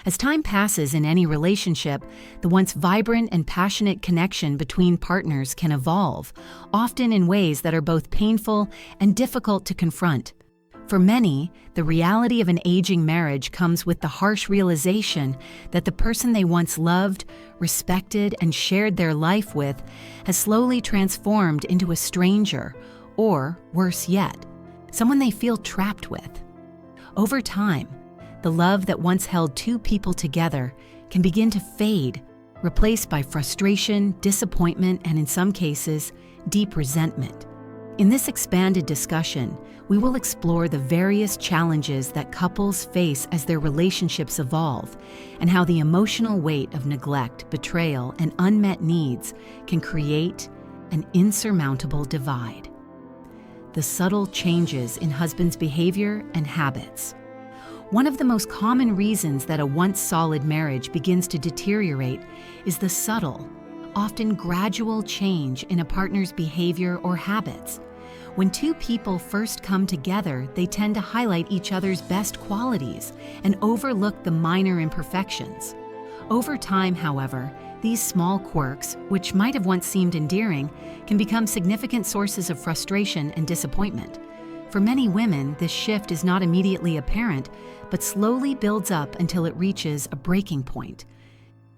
As time passes in any relationship, the once vibrant and passionate connection between partners can evolve, often in ways that are both painful and difficult to confront. For many, the reality of an aging marriage comes with the harsh realization that the person they once loved, respected, and shared their life with has slowly transformed into a stranger, or, worse yet, someone they feel trapped with. Over time, the love that once held two people together can begin to fade, replaced by frustration, disappointment, and in some cases, deep resentment. In this expanded discussion, we will explore the various challenges that couples face as their relationships evolve, and how the emotional weight of neglect, betrayal, and unmet needs can create an insurmountable divide. The subtle changes in husbands' behavior and habits. One of the most common reasons that a once solid marriage begins to deteriorate is the subtle, often gradual change in a partner's behavior or habits. When two people first come together, they tend to highlight each other's best qualities and overlook the minor imperfections. Over time, however, these small quirks, which might have once seemed endearing, can become significant sources of frustration and disappointment. For many women, this shift is not immediately apparent, but slowly builds up until it reaches a breaking point.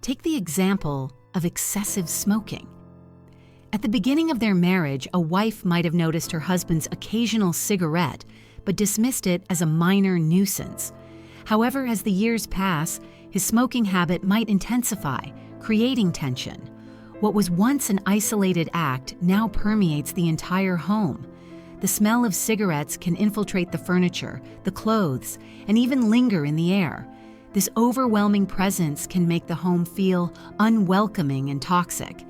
Take the example of excessive smoking. At the beginning of their marriage, a wife might have noticed her husband's occasional cigarette, but dismissed it as a minor nuisance. However, as the years pass, his smoking habit might intensify, creating tension. What was once an isolated act now permeates the entire home. The smell of cigarettes can infiltrate the furniture, the clothes, and even linger in the air. This overwhelming presence can make the home feel unwelcoming and toxic.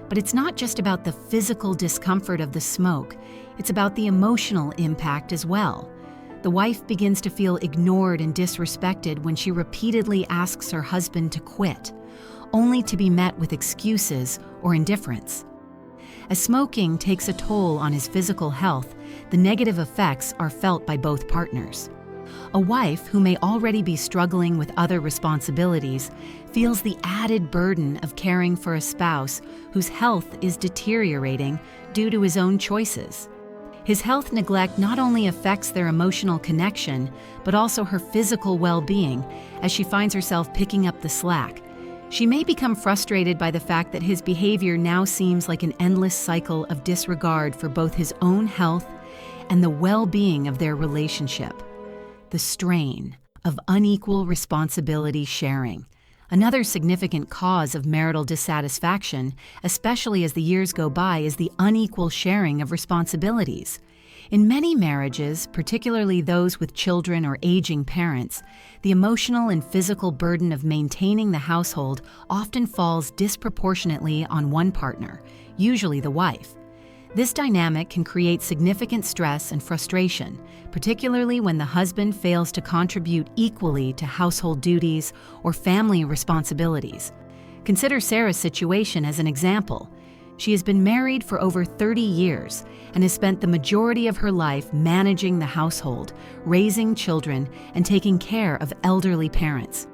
But it's not just about the physical discomfort of the smoke, it's about the emotional impact as well. The wife begins to feel ignored and disrespected when she repeatedly asks her husband to quit, only to be met with excuses or indifference. As smoking takes a toll on his physical health, the negative effects are felt by both partners. A wife who may already be struggling with other responsibilities feels the added burden of caring for a spouse whose health is deteriorating due to his own choices. His health neglect not only affects their emotional connection, but also her physical well-being, as she finds herself picking up the slack. She may become frustrated by the fact that his behavior now seems like an endless cycle of disregard for both his own health and the well-being of their relationship. The strain of unequal responsibility sharing. Another significant cause of marital dissatisfaction, especially as the years go by, is the unequal sharing of responsibilities. In many marriages, particularly those with children or aging parents, the emotional and physical burden of maintaining the household often falls disproportionately on one partner, usually the wife. This dynamic can create significant stress and frustration, particularly when the husband fails to contribute equally to household duties or family responsibilities. Consider Sarah's situation as an example. She has been married for over 30 years and has spent the majority of her life managing the household, raising children, and taking care of elderly parents.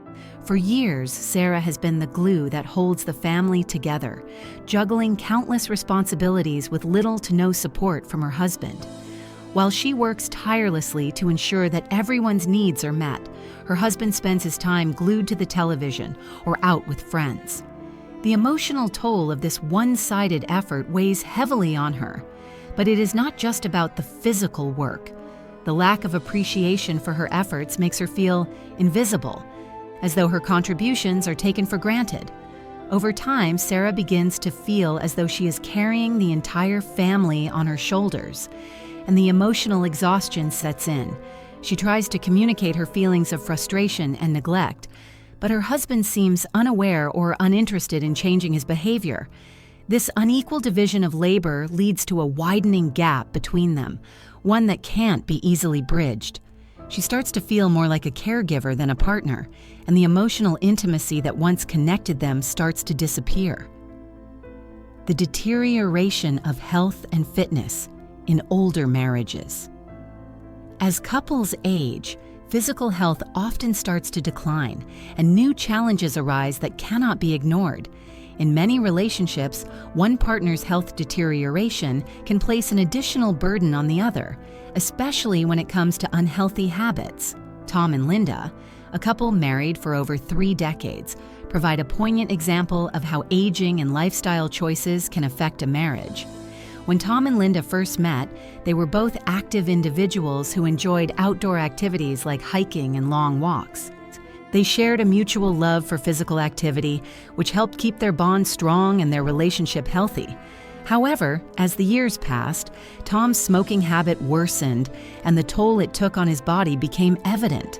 For years, Sarah has been the glue that holds the family together, juggling countless responsibilities with little to no support from her husband. While she works tirelessly to ensure that everyone's needs are met, her husband spends his time glued to the television or out with friends. The emotional toll of this one-sided effort weighs heavily on her, but it is not just about the physical work. The lack of appreciation for her efforts makes her feel invisible, as though her contributions are taken for granted. Over time, Sarah begins to feel as though she is carrying the entire family on her shoulders, and the emotional exhaustion sets in. She tries to communicate her feelings of frustration and neglect, but her husband seems unaware or uninterested in changing his behavior. This unequal division of labor leads to a widening gap between them, one that can't be easily bridged. She starts to feel more like a caregiver than a partner, and the emotional intimacy that once connected them starts to disappear. The deterioration of health and fitness in older marriages. As couples age, physical health often starts to decline, and new challenges arise that cannot be ignored. In many relationships, one partner's health deterioration can place an additional burden on the other, especially when it comes to unhealthy habits. Tom and Linda, a couple married for over 3 decades, provide a poignant example of how aging and lifestyle choices can affect a marriage. When Tom and Linda first met, they were both active individuals who enjoyed outdoor activities like hiking and long walks. They shared a mutual love for physical activity, which helped keep their bond strong and their relationship healthy. However, as the years passed, Tom's smoking habit worsened, and the toll it took on his body became evident.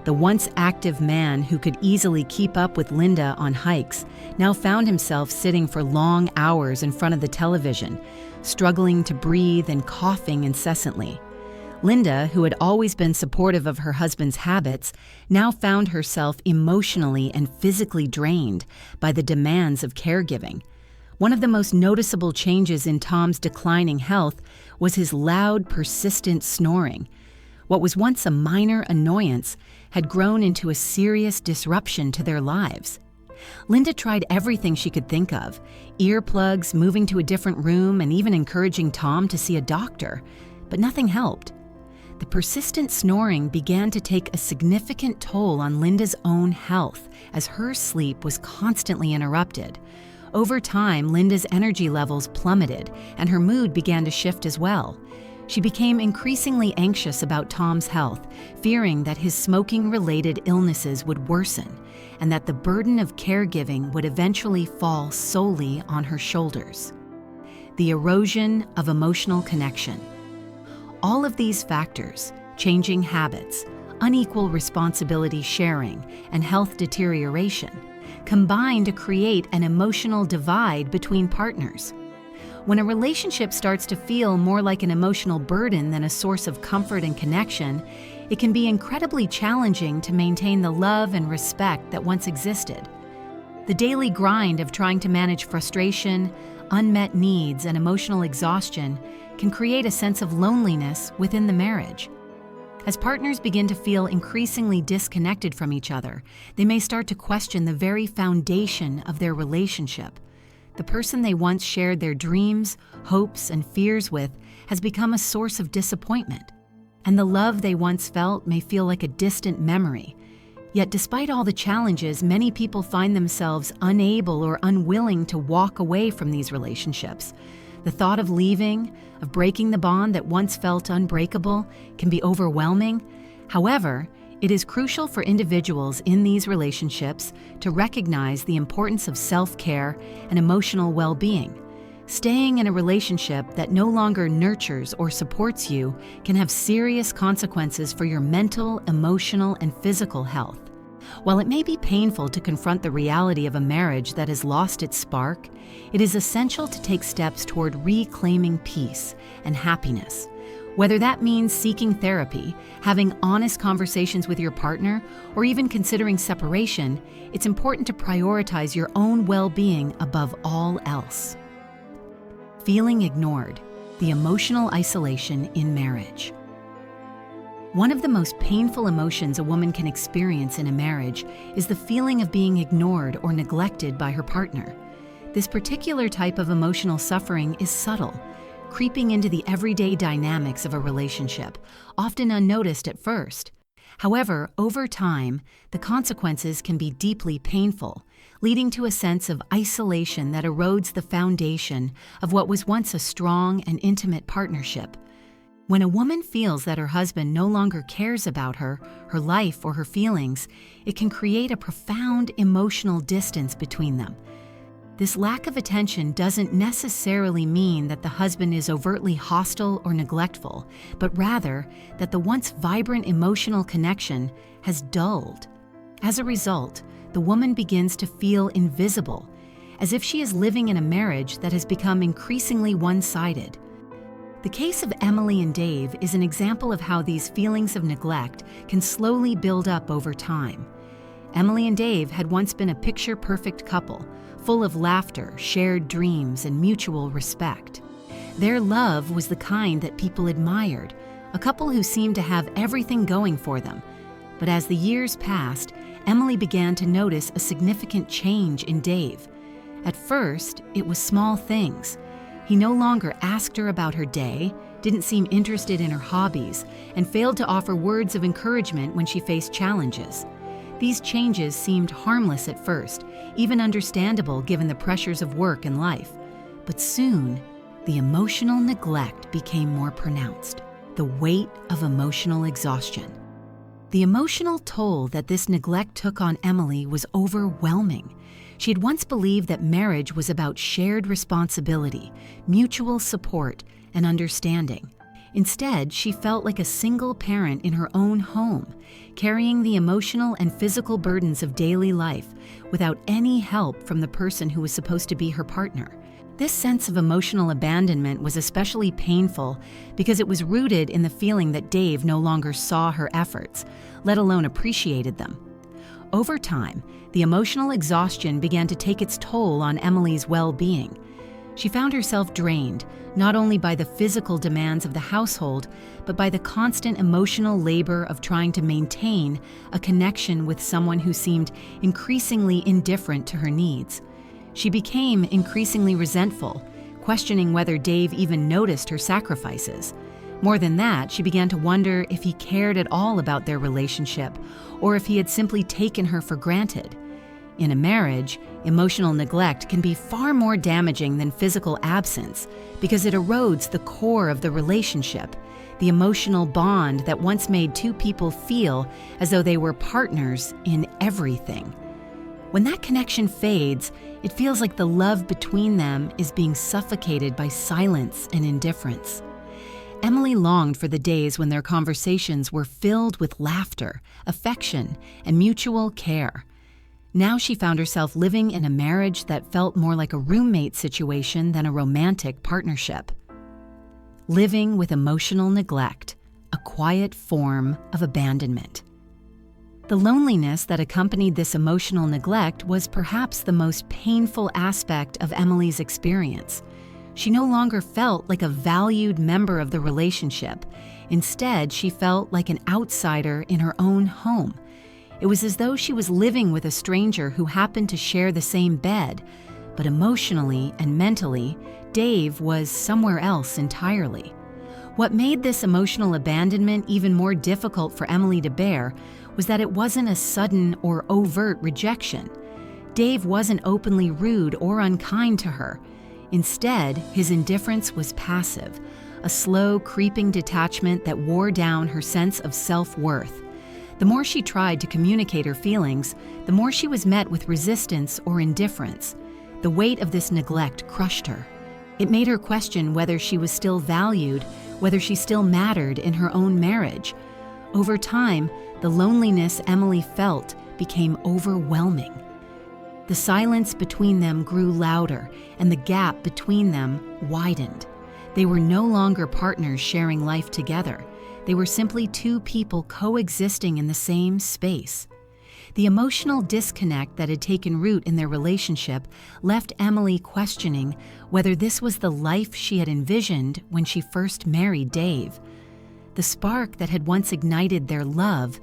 The once active man who could easily keep up with Linda on hikes now found himself sitting for long hours in front of the television, struggling to breathe and coughing incessantly. Linda, who had always been supportive of her husband's habits, now found herself emotionally and physically drained by the demands of caregiving. One of the most noticeable changes in Tom's declining health was his loud, persistent snoring. What was once a minor annoyance had grown into a serious disruption to their lives. Linda tried everything she could think of: earplugs, moving to a different room, and even encouraging Tom to see a doctor, but nothing helped. The persistent snoring began to take a significant toll on Linda's own health, as her sleep was constantly interrupted. Over time, Linda's energy levels plummeted, and her mood began to shift as well. She became increasingly anxious about Tom's health, fearing that his smoking-related illnesses would worsen, and that the burden of caregiving would eventually fall solely on her shoulders. The erosion of emotional connection. All of these factors, changing habits, unequal responsibility sharing, and health deterioration, combine to create an emotional divide between partners. When a relationship starts to feel more like an emotional burden than a source of comfort and connection, it can be incredibly challenging to maintain the love and respect that once existed. The daily grind of trying to manage frustration, unmet needs, and emotional exhaustion can create a sense of loneliness within the marriage. As partners begin to feel increasingly disconnected from each other, they may start to question the very foundation of their relationship. The person they once shared their dreams, hopes, and fears with has become a source of disappointment, and the love they once felt may feel like a distant memory. Yet despite all the challenges, many people find themselves unable or unwilling to walk away from these relationships. The thought of leaving, of breaking the bond that once felt unbreakable, can be overwhelming. However, it is crucial for individuals in these relationships to recognize the importance of self-care and emotional well-being. Staying in a relationship that no longer nurtures or supports you can have serious consequences for your mental, emotional, and physical health. While it may be painful to confront the reality of a marriage that has lost its spark, it is essential to take steps toward reclaiming peace and happiness. Whether that means seeking therapy, having honest conversations with your partner, or even considering separation, it's important to prioritize your own well-being above all else. Feeling ignored, the emotional isolation in marriage. One of the most painful emotions a woman can experience in a marriage is the feeling of being ignored or neglected by her partner. This particular type of emotional suffering is subtle, creeping into the everyday dynamics of a relationship, often unnoticed at first. However, over time, the consequences can be deeply painful, leading to a sense of isolation that erodes the foundation of what was once a strong and intimate partnership. When a woman feels that her husband no longer cares about her life, or her feelings, it can create a profound emotional distance between them. This lack of attention doesn't necessarily mean that the husband is overtly hostile or neglectful, but rather that the once vibrant emotional connection has dulled. As a result, the woman begins to feel invisible, as if she is living in a marriage that has become increasingly one-sided. The case of Emily and Dave is an example of how these feelings of neglect can slowly build up over time. Emily and Dave had once been a picture-perfect couple, full of laughter, shared dreams, and mutual respect. Their love was the kind that people admired, a couple who seemed to have everything going for them. But as the years passed, Emily began to notice a significant change in Dave. At first, it was small things. He no longer asked her about her day, didn't seem interested in her hobbies, and failed to offer words of encouragement when she faced challenges. These changes seemed harmless at first, even understandable given the pressures of work and life. But soon, the emotional neglect became more pronounced, the weight of emotional exhaustion. The emotional toll that this neglect took on Emily was overwhelming. She had once believed that marriage was about shared responsibility, mutual support, and understanding. Instead, she felt like a single parent in her own home, carrying the emotional and physical burdens of daily life without any help from the person who was supposed to be her partner. This sense of emotional abandonment was especially painful because it was rooted in the feeling that Dave no longer saw her efforts, let alone appreciated them. Over time, the emotional exhaustion began to take its toll on Emily's well-being. She found herself drained, not only by the physical demands of the household, but by the constant emotional labor of trying to maintain a connection with someone who seemed increasingly indifferent to her needs. She became increasingly resentful, questioning whether Dave even noticed her sacrifices. More than that, she began to wonder if he cared at all about their relationship, or if he had simply taken her for granted. In a marriage, emotional neglect can be far more damaging than physical absence because it erodes the core of the relationship, the emotional bond that once made two people feel as though they were partners in everything. When that connection fades, it feels like the love between them is being suffocated by silence and indifference. Emily longed for the days when their conversations were filled with laughter, affection, and mutual care. Now she found herself living in a marriage that felt more like a roommate situation than a romantic partnership. Living with emotional neglect, a quiet form of abandonment. The loneliness that accompanied this emotional neglect was perhaps the most painful aspect of Emily's experience. She no longer felt like a valued member of the relationship. Instead, she felt like an outsider in her own home. It was as though she was living with a stranger who happened to share the same bed, but emotionally and mentally, Dave was somewhere else entirely. What made this emotional abandonment even more difficult for Emily to bear was that it wasn't a sudden or overt rejection. Dave wasn't openly rude or unkind to her. Instead, his indifference was passive, a slow, creeping detachment that wore down her sense of self-worth. The more she tried to communicate her feelings, the more she was met with resistance or indifference. The weight of this neglect crushed her. It made her question whether she was still valued, whether she still mattered in her own marriage. Over time, the loneliness Emily felt became overwhelming. The silence between them grew louder, and the gap between them widened. They were no longer partners sharing life together. They were simply two people coexisting in the same space. The emotional disconnect that had taken root in their relationship left Emily questioning whether this was the life she had envisioned when she first married Dave. The spark that had once ignited their love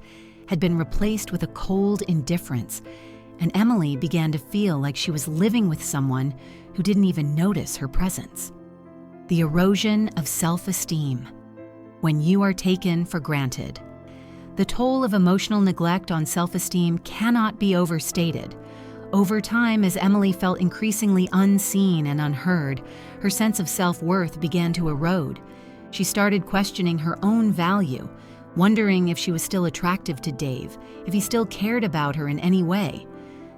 had been replaced with a cold indifference, and Emily began to feel like she was living with someone who didn't even notice her presence. The erosion of self-esteem. When you are taken for granted. The toll of emotional neglect on self-esteem cannot be overstated. Over time, as Emily felt increasingly unseen and unheard, her sense of self-worth began to erode. She started questioning her own value, wondering if she was still attractive to Dave, if he still cared about her in any way.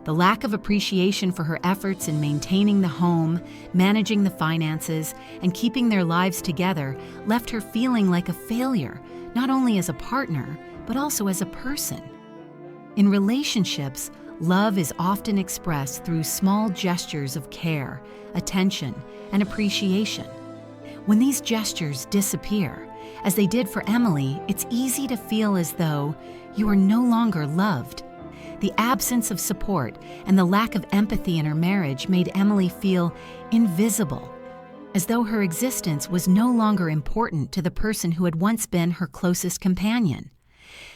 The lack of appreciation for her efforts in maintaining the home, managing the finances, and keeping their lives together left her feeling like a failure, not only as a partner, but also as a person. In relationships, love is often expressed through small gestures of care, attention, and appreciation. When these gestures disappear, as they did for Emily, it's easy to feel as though you are no longer loved. The absence of support and the lack of empathy in her marriage made Emily feel invisible, as though her existence was no longer important to the person who had once been her closest companion.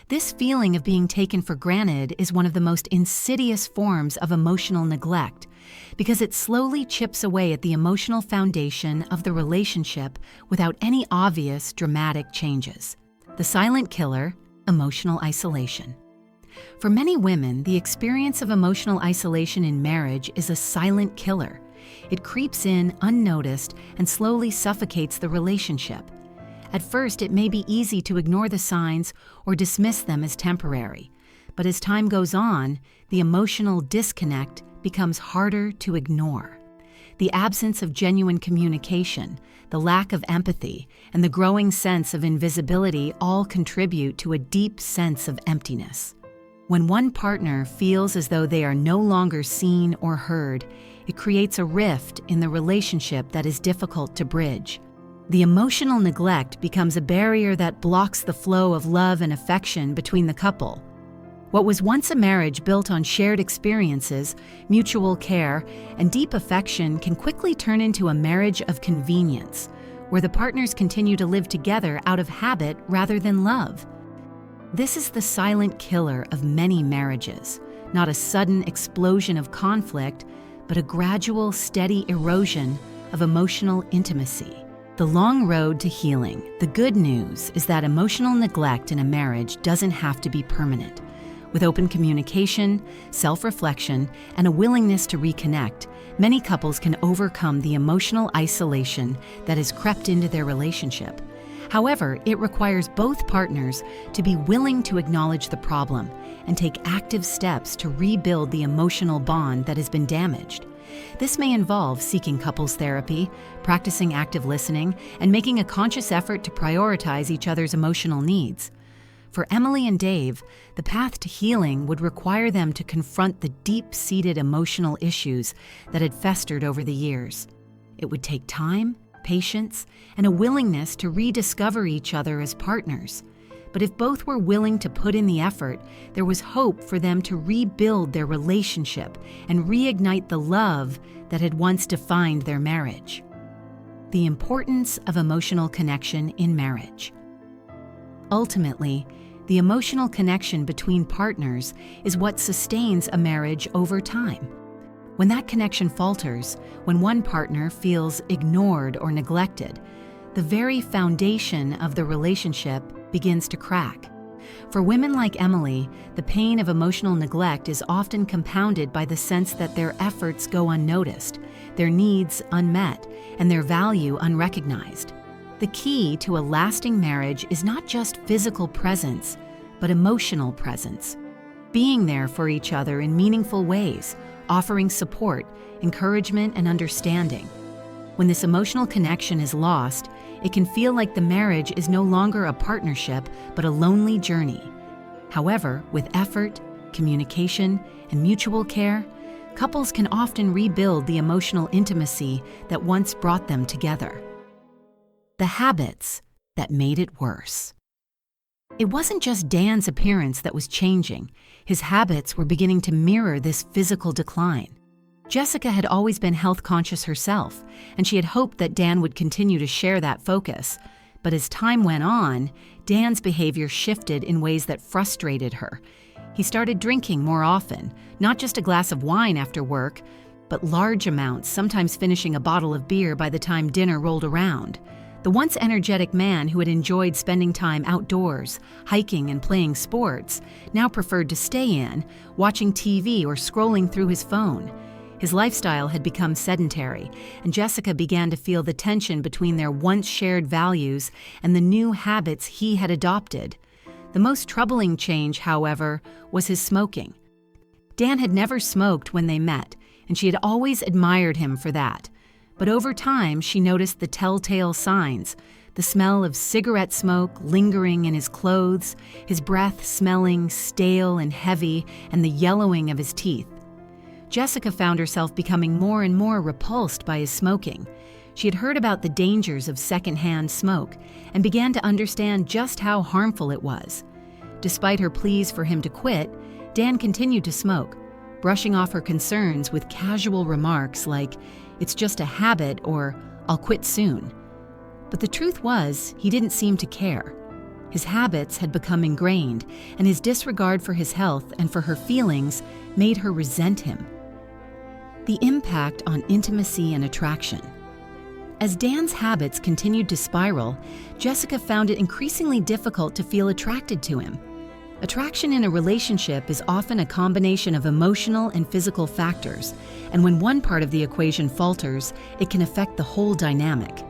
This feeling of being taken for granted is one of the most insidious forms of emotional neglect because it slowly chips away at the emotional foundation of the relationship without any obvious dramatic changes. The silent killer, emotional isolation. For many women, the experience of emotional isolation in marriage is a silent killer. It creeps in unnoticed and slowly suffocates the relationship. At first, it may be easy to ignore the signs or dismiss them as temporary, but as time goes on, the emotional disconnect becomes harder to ignore. The absence of genuine communication, the lack of empathy, and the growing sense of invisibility all contribute to a deep sense of emptiness. When one partner feels as though they are no longer seen or heard, it creates a rift in the relationship that is difficult to bridge. The emotional neglect becomes a barrier that blocks the flow of love and affection between the couple. What was once a marriage built on shared experiences, mutual care, and deep affection can quickly turn into a marriage of convenience, where the partners continue to live together out of habit rather than love. This is the silent killer of many marriages, not a sudden explosion of conflict, but a gradual, steady erosion of emotional intimacy. The long road to healing. The good news is that emotional neglect in a marriage doesn't have to be permanent. With open communication, self-reflection, and a willingness to reconnect, many couples can overcome the emotional isolation that has crept into their relationship. However, it requires both partners to be willing to acknowledge the problem and take active steps to rebuild the emotional bond that has been damaged. This may involve seeking couples therapy, practicing active listening, and making a conscious effort to prioritize each other's emotional needs. For Emily and Dave, the path to healing would require them to confront the deep-seated emotional issues that had festered over the years. It would take time, patience, and a willingness to rediscover each other as partners. But if both were willing to put in the effort, there was hope for them to rebuild their relationship and reignite the love that had once defined their marriage. The importance of emotional connection in marriage. Ultimately, the emotional connection between partners is what sustains a marriage over time. When that connection falters, when one partner feels ignored or neglected, the very foundation of the relationship begins to crack. For women like Emily, the pain of emotional neglect is often compounded by the sense that their efforts go unnoticed, their needs unmet, and their value unrecognized. The key to a lasting marriage is not just physical presence, but emotional presence. Being there for each other in meaningful ways, offering support, encouragement, and understanding. When this emotional connection is lost, it can feel like the marriage is no longer a partnership, but a lonely journey. However, with effort, communication, and mutual care, couples can often rebuild the emotional intimacy that once brought them together. The habits that made it worse. It wasn't just Dan's appearance that was changing. His habits were beginning to mirror this physical decline. Jessica had always been health-conscious herself, and she had hoped that Dan would continue to share that focus. But as time went on, Dan's behavior shifted in ways that frustrated her. He started drinking more often, not just a glass of wine after work, but large amounts, sometimes finishing a bottle of beer by the time dinner rolled around. The once energetic man who had enjoyed spending time outdoors, hiking and playing sports, now preferred to stay in, watching TV or scrolling through his phone. His lifestyle had become sedentary, and Jessica began to feel the tension between their once shared values and the new habits he had adopted. The most troubling change, however, was his smoking. Dan had never smoked when they met, and she had always admired him for that. But over time, she noticed the telltale signs: the smell of cigarette smoke lingering in his clothes, his breath smelling stale and heavy, and the yellowing of his teeth. Jessica found herself becoming more and more repulsed by his smoking. She had heard about the dangers of secondhand smoke and began to understand just how harmful it was. Despite her pleas for him to quit, Dan continued to smoke, brushing off her concerns with casual remarks like, "It's just a habit," or "I'll quit soon." But the truth was, he didn't seem to care. His habits had become ingrained, and his disregard for his health and for her feelings made her resent him. The impact on intimacy and attraction. As Dan's habits continued to spiral, Jessica found it increasingly difficult to feel attracted to him. Attraction in a relationship is often a combination of emotional and physical factors, and when one part of the equation falters, it can affect the whole dynamic.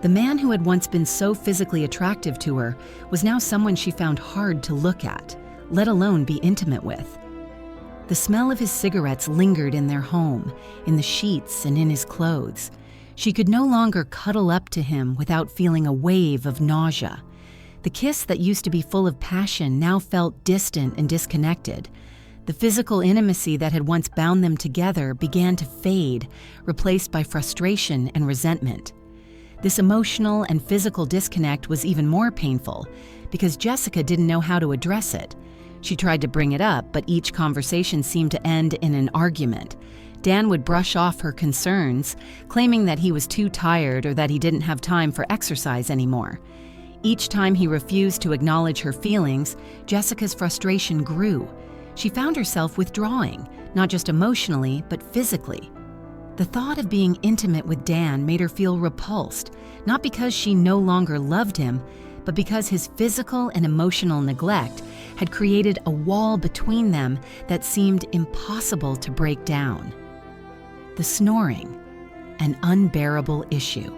The man who had once been so physically attractive to her was now someone she found hard to look at, let alone be intimate with. The smell of his cigarettes lingered in their home, in the sheets and in his clothes. She could no longer cuddle up to him without feeling a wave of nausea. The kiss that used to be full of passion now felt distant and disconnected. The physical intimacy that had once bound them together began to fade, replaced by frustration and resentment. This emotional and physical disconnect was even more painful because Jessica didn't know how to address it. She tried to bring it up, but each conversation seemed to end in an argument. Dan would brush off her concerns, claiming that he was too tired or that he didn't have time for exercise anymore. Each time he refused to acknowledge her feelings, Jessica's frustration grew. She found herself withdrawing, not just emotionally, but physically. The thought of being intimate with Dan made her feel repulsed, not because she no longer loved him, but because his physical and emotional neglect had created a wall between them that seemed impossible to break down. The snoring, an unbearable issue.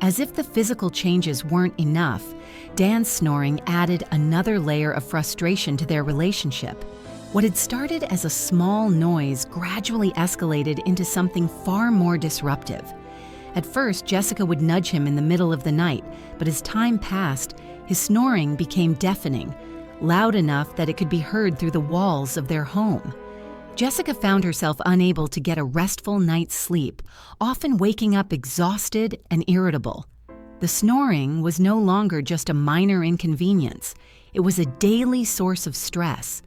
As if the physical changes weren't enough, Dan's snoring added another layer of frustration to their relationship. What had started as a small noise gradually escalated into something far more disruptive. At first, Jessica would nudge him in the middle of the night, but as time passed, his snoring became deafening, loud enough that it could be heard through the walls of their home. Jessica found herself unable to get a restful night's sleep, often waking up exhausted and irritable. The snoring was no longer just a minor inconvenience. It was a daily source of stress.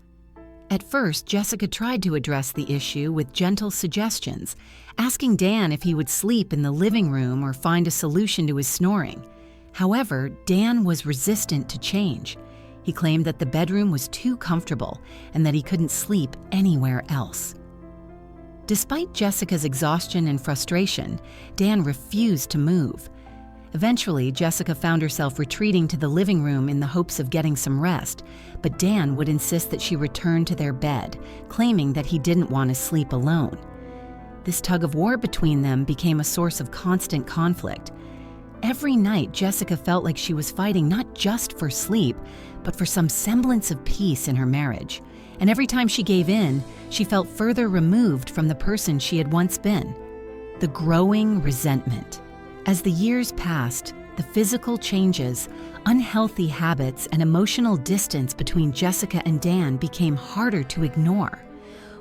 At first, Jessica tried to address the issue with gentle suggestions, asking Dan if he would sleep in the living room or find a solution to his snoring. However, Dan was resistant to change. He claimed that the bedroom was too comfortable and that he couldn't sleep anywhere else. Despite Jessica's exhaustion and frustration, Dan refused to move. Eventually, Jessica found herself retreating to the living room in the hopes of getting some rest, but Dan would insist that she return to their bed, claiming that he didn't want to sleep alone. This tug-of-war between them became a source of constant conflict. Every night, Jessica felt like she was fighting not just for sleep, but for some semblance of peace in her marriage. And every time she gave in, she felt further removed from the person she had once been. The growing resentment. As the years passed, the physical changes, unhealthy habits, and emotional distance between Jessica and Dan became harder to ignore.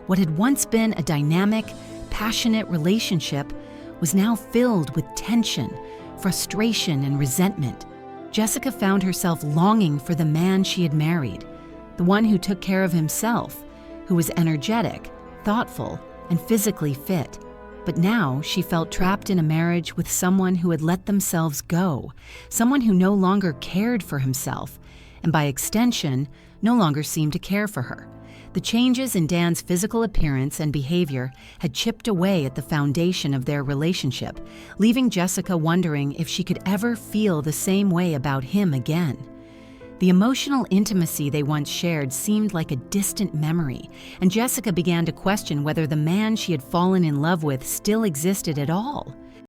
What had once been a dynamic, passionate relationship was now filled with tension, frustration, and resentment. Jessica found herself longing for the man she had married, the one who took care of himself, who was energetic, thoughtful, and physically fit. But now she felt trapped in a marriage with someone who had let themselves go, someone who no longer cared for himself, and by extension, no longer seemed to care for her. The changes in Dan's physical appearance and behavior had chipped away at the foundation of their relationship, leaving Jessica wondering if she could ever feel the same way about him again. The emotional intimacy they once shared seemed like a distant memory, and Jessica began to question whether the man she had fallen in love with still existed at all.